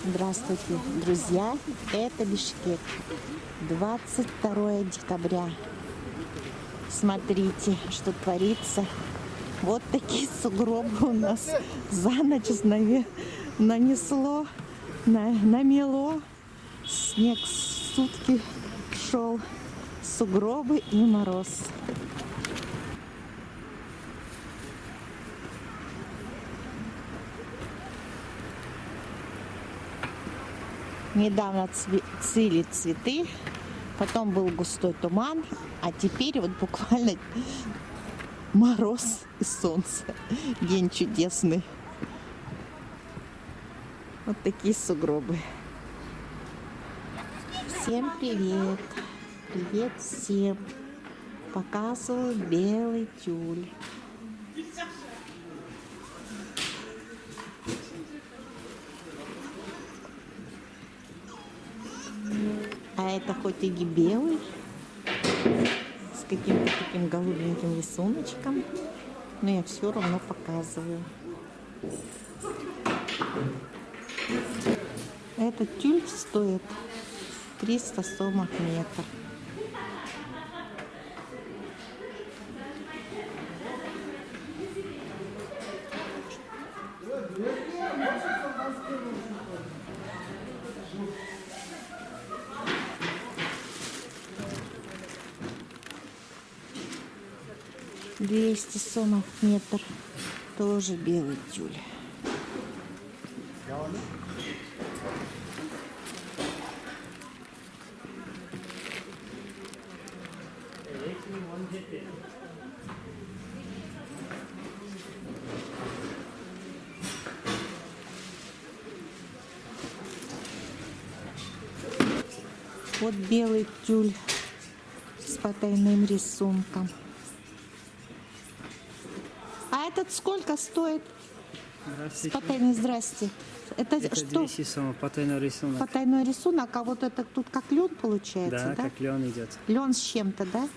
Здравствуйте, друзья! Это Бишкек. 22 декабря. Смотрите, что творится. Вот такие сугробы у нас за ночь нанесло, намело. Снег сутки шел, сугробы и мороз. Недавно цвели цветы, потом был густой туман, а теперь вот буквально мороз и солнце. День чудесный. Вот такие сугробы. Всем привет! Привет всем! Показываю белый тюль. А это хоть и не белый, с каким-то таким голубеньким рисуночком, но я все равно показываю. Этот тюль стоит 300 сомов метр. $200 сомов метр, тоже белый тюль. Вот белый тюль с потайным рисунком. А этот сколько стоит? Здравствуйте. Здрасте. Это что? 200 сомов, потайной рисунок. Потайной рисунок, а вот это тут как лен получается, да? Как лен идет. Лен с чем-то, да?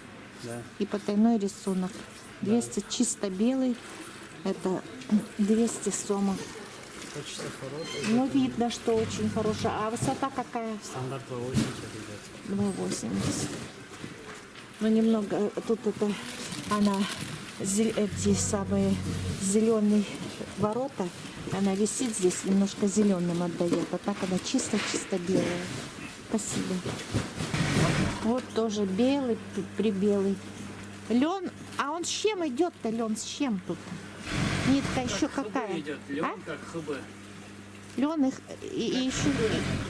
Да. И потайной рисунок. 200 чисто белый, это 200 сомов. Качество хорошее. Ну, видно, что очень хорошая. А высота какая? Стандарт 2,80 идет. 2,80. Ну, немного, тут это, она, эти самые зеленые ворота, она висит здесь, немножко зеленым отдает, а так она чисто-чисто белая. Спасибо. Вот тоже белый, прибелый. Лен, а он с чем идет-то, лен с чем тут? Нитка еще какая? Идет. Лен как ХБ. Лен и еще...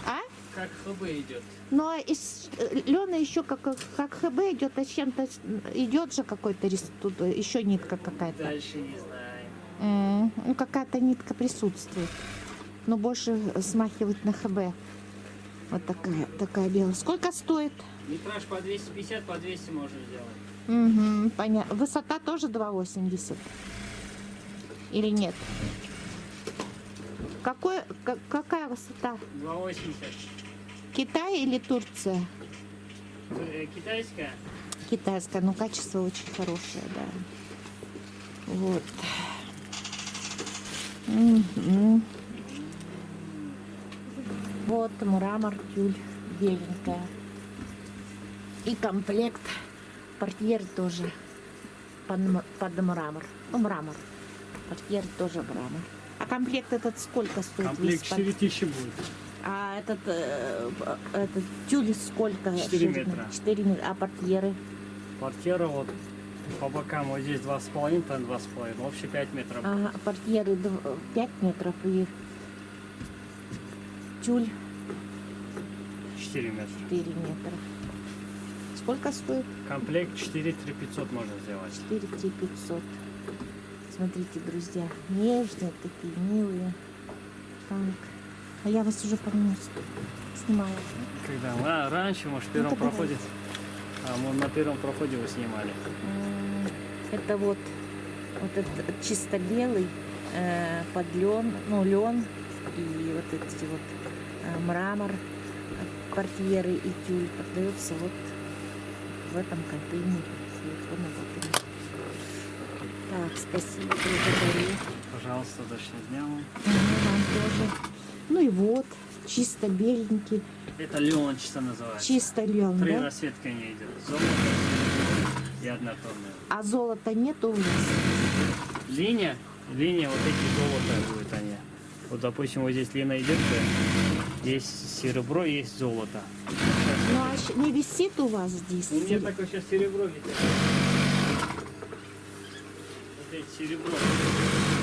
А? Как ХБ идет. Но из лена еще как ХБ идет, а с чем-то идет же какой-то тут еще нитка какая-то. Дальше не знаем. Ну, какая-то нитка присутствует. Но больше смахивает на ХБ. Вот такая белая. Сколько стоит? Метраж по 250, по 200 можно сделать. Угу, понятно. Высота тоже 2,80? Или нет? Какая высота? 2,80. Китай или Турция? Китайская? Китайская, но качество очень хорошее, да. Вот. Вот мрамор, тюль беленькая. И комплект портьер тоже под мрамор. Ну, мрамор. Портьер тоже мрамор. А комплект этот сколько стоит? Комплект 4000 будет. А этот тюль сколько? 4 метра. 4 метра. А портьеры? Портьера вот по бокам вот здесь 2,5, там 2,5. Вообще 5 метров. А портьеры 5 метров и тюль 4 метра. 4 метра. Сколько стоит? Комплект 4-3-500 можно сделать. 4-500. Смотрите, друзья, нежные такие, милые. Так. А я вас уже помню снимала. Когда? Раньше, может, в первом проходе. Мы на первом проходе его снимали. Это вот этот чисто белый под лен, ну лен и вот эти вот мрамор, портьеры и тюль продается вот в этом контейнере. Так, спасибо, благодарю. Пожалуйста, удачного дня вам. Вам тоже. Ну и вот, чисто беленький, Это леон чисто называется. чисто лен, 3 да? расцветки не идет. Золото, серебро и однотонное. А золота нет у вас? Линия вот эти золото будет они. Вот, допустим, вот здесь линия идет, есть серебро, есть золото. Ну а не висит у вас здесь? У меня такое сейчас серебро висит. Вот здесь серебро.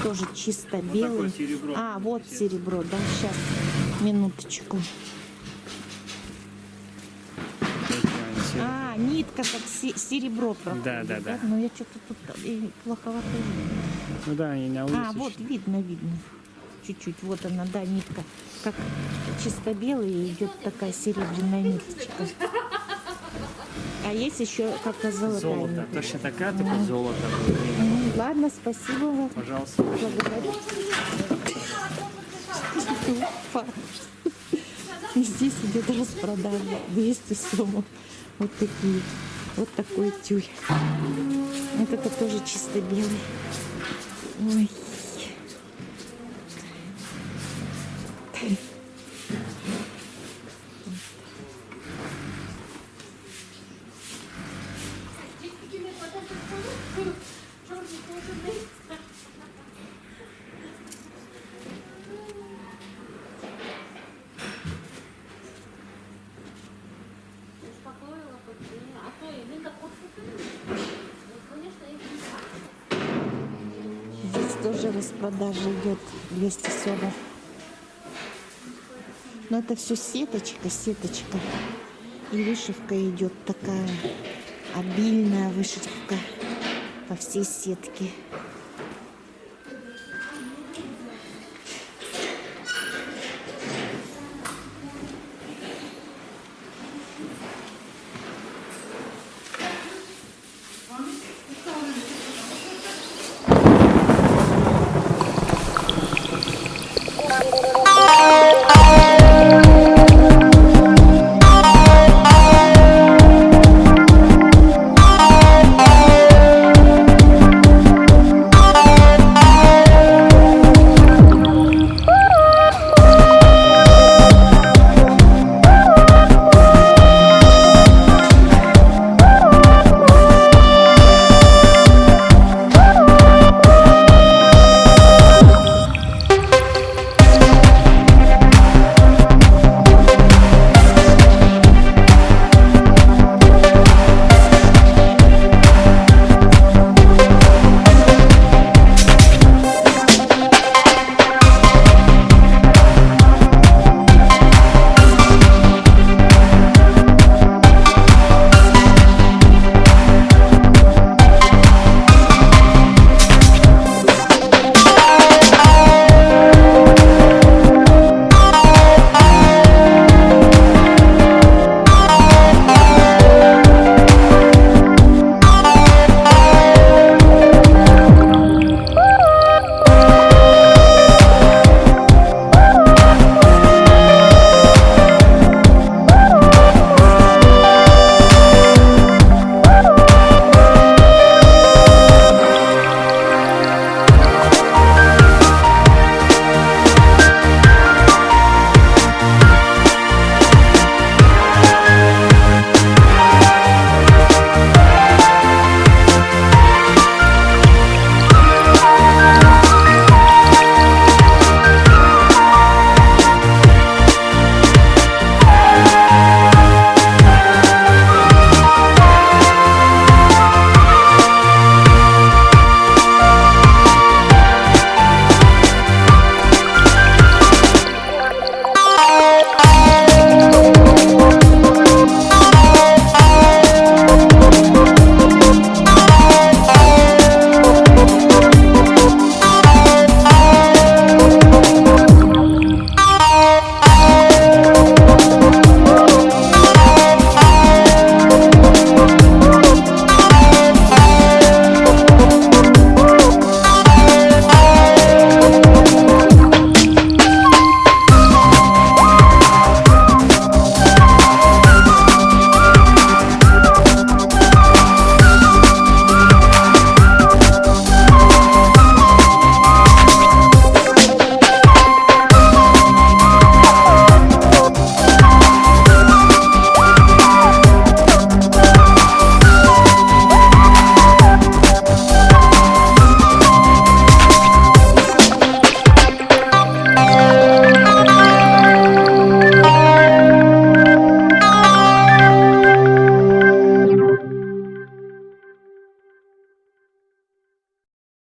Тоже чисто Вот белый. такое серебро. А, вот висит. серебро, да, сейчас, минуточку. А, нитка как серебро проходит. Да. Ну я что-то тут и плоховато вижу. Ну да, они на улице. А, вот, видно. Чуть-чуть, вот она, да, нитка. Как чисто белая идет такая серебряная ниточка. А есть еще как золотая Золото. нитка. Точно такая, только золото будет. Ладно, спасибо вам. Пожалуйста. Благодарю. Уфа. И здесь идет распродажа. 200 сомов. Вот такие. Вот такой тюль. Вот это тоже чисто белый. Ой. Здесь тоже распродажа идет 200 сомов. Но это все сеточка. И вышивка идет такая обильная вышивка по всей сетке.